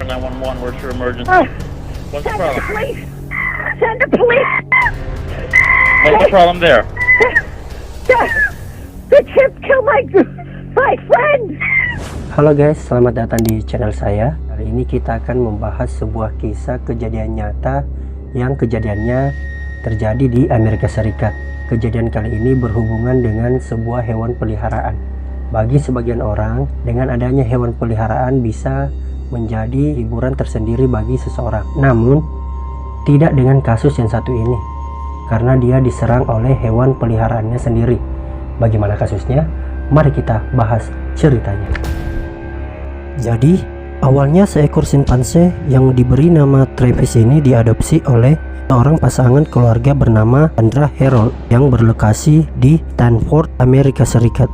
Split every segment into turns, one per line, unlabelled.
911, where's your emergency? What's the
Send the
problem?
police! Send the police!
What's the problem there?
The chip killed my friend!
Halo guys, selamat datang di channel saya. Hari ini kita akan membahas sebuah kisah kejadian nyata yang kejadiannya terjadi di Amerika Serikat. Kejadian kali ini berhubungan dengan sebuah hewan peliharaan. Bagi sebagian orang, dengan adanya hewan peliharaan bisa menjadi hiburan tersendiri bagi seseorang. Namun, tidak dengan kasus yang satu ini, karena dia diserang oleh hewan peliharaannya sendiri. Bagaimana kasusnya? Mari kita bahas ceritanya. Jadi, awalnya seekor simpanse yang diberi nama Travis ini diadopsi oleh seorang pasangan keluarga bernama Sandra Herold yang berlokasi di Stanford, Amerika Serikat.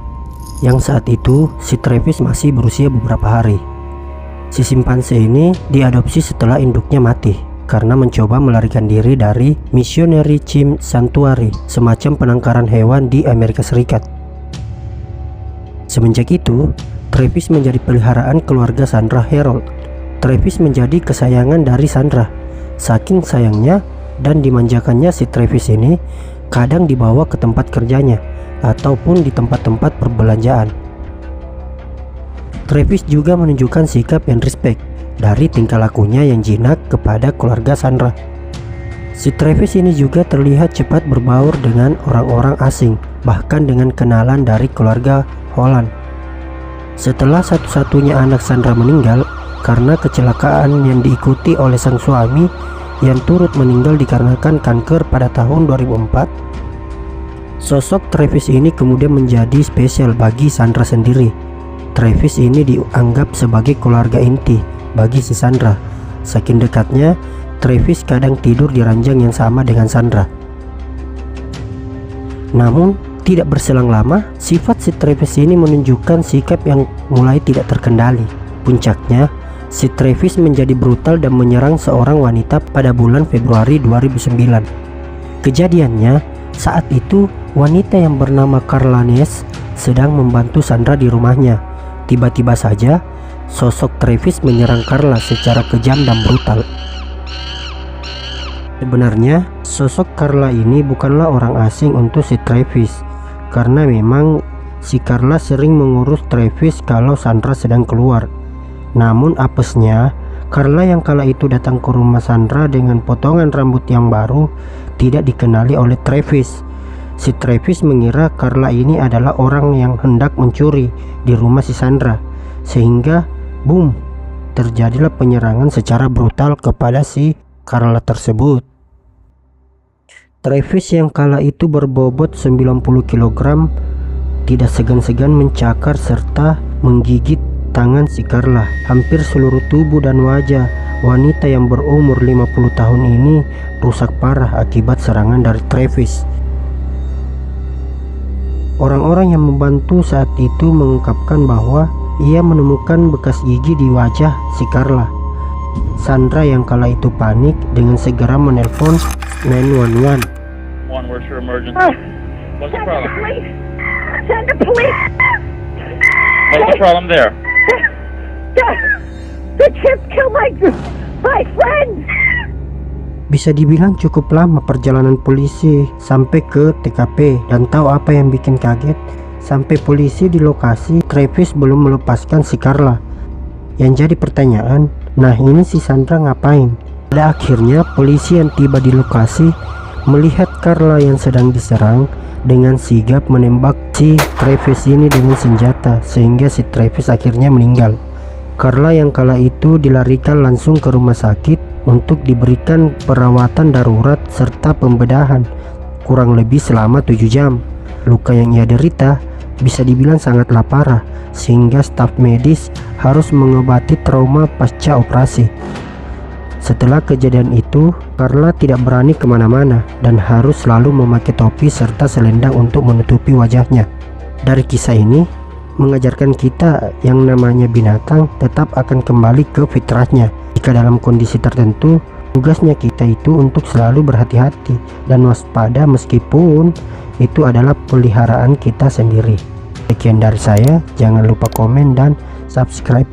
Yang saat itu si Travis masih berusia beberapa hari. Si simpanse ini diadopsi setelah induknya mati karena mencoba melarikan diri dari Missionary Chimp Sanctuary, semacam penangkaran hewan di Amerika Serikat. Semenjak itu, Travis menjadi peliharaan keluarga Sandra Herold. Travis menjadi kesayangan dari Sandra. Saking sayangnya dan dimanjakannya, si Travis ini kadang dibawa ke tempat kerjanya ataupun di tempat-tempat perbelanjaan. Travis juga menunjukkan sikap yang respect dari tingkah lakunya yang jinak kepada keluarga Sandra. Si Travis ini juga terlihat cepat berbaur dengan orang-orang asing, bahkan dengan kenalan dari keluarga Holland. Setelah satu-satunya anak Sandra meninggal karena kecelakaan yang diikuti oleh sang suami yang turut meninggal dikarenakan kanker pada tahun 2004, sosok Travis ini kemudian menjadi spesial bagi Sandra sendiri. Travis ini dianggap sebagai keluarga inti bagi si Sandra. Saking dekatnya, Travis kadang tidur di ranjang yang sama dengan Sandra. Namun, tidak berselang lama, sifat si Travis ini menunjukkan sikap yang mulai tidak terkendali. Puncaknya, si Travis menjadi brutal dan menyerang seorang wanita pada bulan Februari 2009. Kejadiannya, saat itu wanita yang bernama Carla Ness sedang membantu Sandra di rumahnya. Tiba-tiba saja, sosok Travis menyerang Carla secara kejam dan brutal. Sebenarnya, sosok Carla ini bukanlah orang asing untuk si Travis, karena memang si Carla sering mengurus Travis kalau Sandra sedang keluar. Namun apesnya, Carla yang kala itu datang ke rumah Sandra dengan potongan rambut yang baru tidak dikenali oleh Travis. Si Travis mengira Carla ini adalah orang yang hendak mencuri di rumah si Sandra, sehingga boom, terjadilah penyerangan secara brutal kepada si Carla tersebut. Travis yang kala itu berbobot 90 kg tidak segan-segan mencakar serta menggigit tangan si Carla. Hampir seluruh tubuh dan wajah wanita yang berumur 50 tahun ini rusak parah akibat serangan dari Travis. Orang-orang yang membantu saat itu mengungkapkan bahwa ia menemukan bekas gigi di wajah si Carla. Sandra yang kala itu panik dengan segera menelpon 911.
Where's your emergency? What's the
Send the
problem?
police! Send the police!
What's the problem there?
The chip killed my friend!
Bisa dibilang cukup lama perjalanan polisi sampai ke TKP, dan tahu apa yang bikin kaget? Sampai polisi di lokasi, Travis belum melepaskan si Carla. Yang jadi pertanyaan, nah ini si Sandra ngapain? Pada akhirnya polisi yang tiba di lokasi melihat Carla yang sedang diserang dengan sigap menembak si Travis ini dengan senjata, sehingga si Travis akhirnya meninggal. Carla yang kala itu dilarikan langsung ke rumah sakit untuk diberikan perawatan darurat serta pembedahan kurang lebih selama 7 jam. Luka yang ia derita bisa dibilang sangatlah parah, sehingga staf medis harus mengobati trauma pasca operasi. Setelah kejadian itu, Carla tidak berani kemana-mana dan harus selalu memakai topi serta selendang untuk menutupi wajahnya. Dari kisah ini mengajarkan kita yang namanya binatang tetap akan kembali ke fitrahnya. Jika dalam kondisi tertentu, tugasnya kita itu untuk selalu berhati-hati dan waspada meskipun itu adalah peliharaan kita sendiri. Sekian dari saya, jangan lupa komen dan subscribe